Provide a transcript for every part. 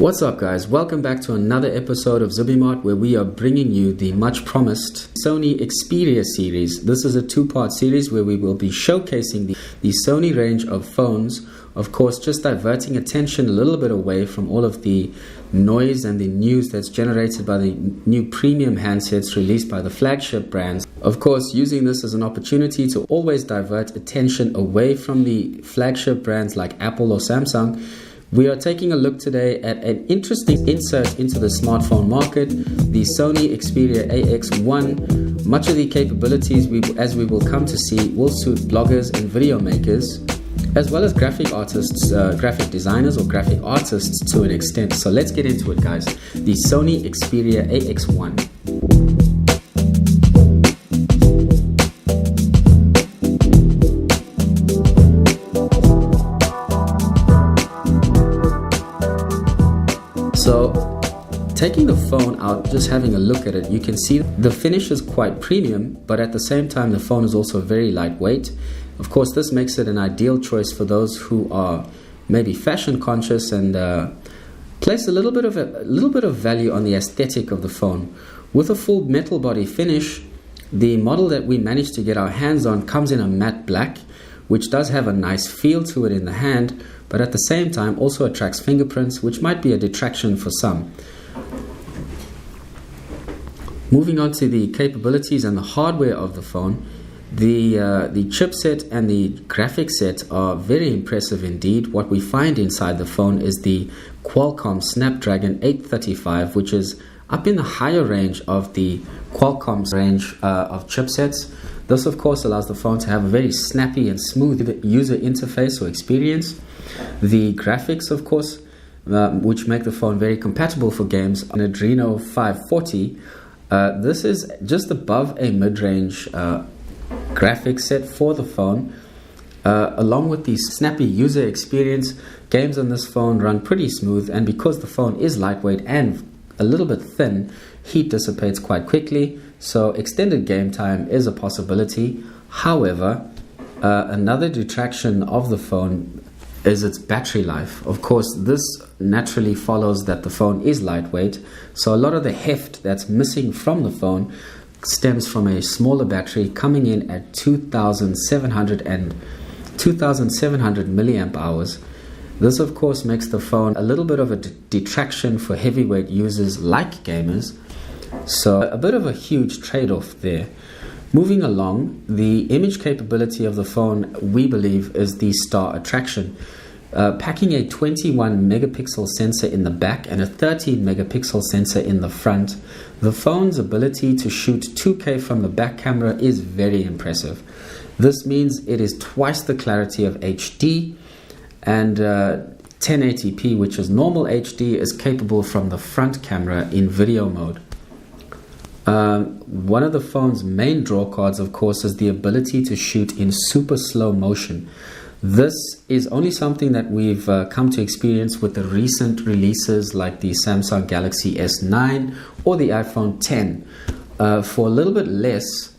What's up guys, welcome back to another episode of Zubymart where we are bringing you the much promised Sony Xperia series. This is a two-part series where we will be showcasing the Sony range of phones, of course just diverting attention a little bit away from all of the noise and the news that's generated by the new premium handsets released by the flagship brands. Of course, using this as an opportunity to always divert attention away from the flagship brands like Apple or Samsung. We are taking a look today at an interesting insert into the smartphone market, the Sony Xperia AX1. Much of the capabilities, as we will come to see, will suit bloggers and video makers, as well as graphic artists, graphic designers or graphic artists to an extent. So let's get into it guys. The Sony Xperia AX1. So, taking the phone out, just having a look at it, you can see the finish is quite premium, but at the same time the phone is also very lightweight. Of course, this makes it an ideal choice for those who are maybe fashion conscious and place a little bit of value on the aesthetic of the phone. With a full metal body finish, the model that we managed to get our hands on comes in a matte black, which does have a nice feel to it in the hand, but at the same time also attracts fingerprints, which might be a detraction for some. Moving on to the capabilities and the hardware of the phone, the chipset and the graphic set are very impressive indeed. What we find inside the phone is the Qualcomm Snapdragon 835, which is up in the higher range of the Qualcomm's range of chipsets. This of course allows the phone to have a very snappy and smooth user interface or experience. The graphics of course, which make the phone very compatible for games, an Adreno 540. This is just above a mid-range graphics set for the phone. Along with the snappy user experience, games on this phone run pretty smooth, and because the phone is lightweight and a little bit thin, heat dissipates quite quickly, so extended game time is a possibility. However, another detraction of the phone is its battery life. Of course, this naturally follows that the phone is lightweight, so a lot of the heft that's missing from the phone stems from a smaller battery coming in at 2,700 milliamp hours. This of course makes the phone a little bit of a detraction for heavyweight users like gamers, so a bit of a huge trade-off there. Moving along, the image capability of the phone, we believe, is the star attraction. Packing a 21 megapixel sensor in the back and a 13 megapixel sensor in the front, the phone's 80 to shoot 2K from the back camera is very impressive. This means it is twice the clarity of HD, and 1080p, which is normal HD, is capable from the front camera in video mode. One of the phone's main draw cards, of course, is the ability to shoot in super slow motion. This is only something that we've come to experience with the recent releases like the Samsung Galaxy S9 or the iPhone X. For a little bit less,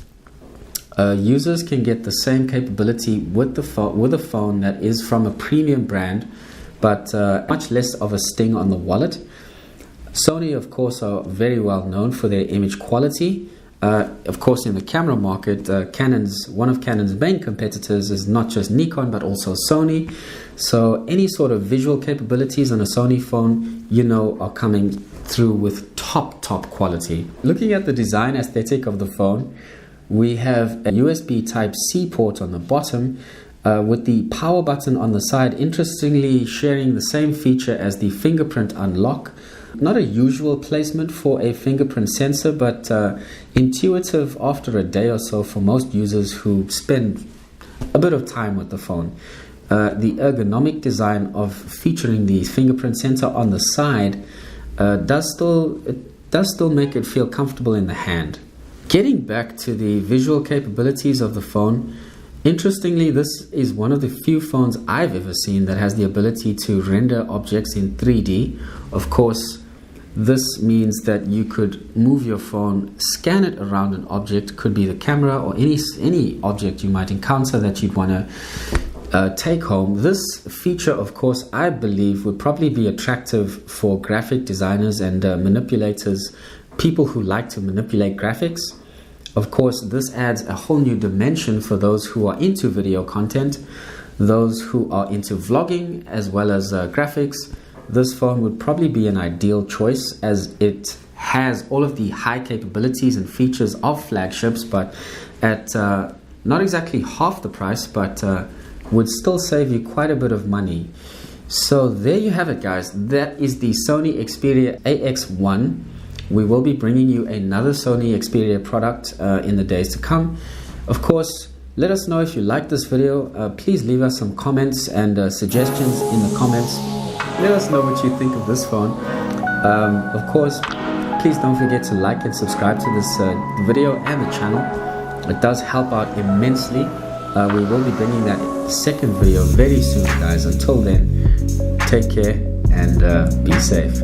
users can get the same capability with a phone that is from a premium brand, but much less of a sting on the wallet. Sony, of course, are very well known for their image quality. Of course, in the camera market, one of Canon's main competitors is not just Nikon, but also Sony. So any sort of visual capabilities on a Sony phone, are coming through with top quality. Looking at the design aesthetic of the phone, we have a USB Type-C port on the bottom, with the power button on the side, interestingly sharing the same feature as the fingerprint unlock. Not a usual placement for a fingerprint sensor, but intuitive after a day or so for most users who spend a bit of time with the phone. The ergonomic design of featuring the fingerprint sensor on the side does still make it feel comfortable in the hand. Getting back to the visual capabilities of the phone, interestingly, this is one of the few phones I've ever seen that has the ability to render objects in 3D. Of course, this means that you could move your phone, scan it around an object, could be the camera or any object you might encounter that you'd want to take home. This feature, of course, I believe would probably be attractive for graphic designers and manipulators, people who like to manipulate graphics. Of course, this adds a whole new dimension for those who are into video content, those who are into vlogging as well as graphics. This phone would probably be an ideal choice as it has all of the high capabilities and features of flagships, but at not exactly half the price, but would still save you quite a bit of money. So there you have it, guys. That is the Sony Xperia AX1. We will be bringing you another Sony Xperia product in the days to come. Of course, let us know if you like this video. Please leave us some comments and suggestions in the comments. Let us know what you think of this phone. Of course, please don't forget to like and subscribe to this video and the channel. It does help out immensely. We will be bringing that second video very soon, guys. Until then, take care and be safe.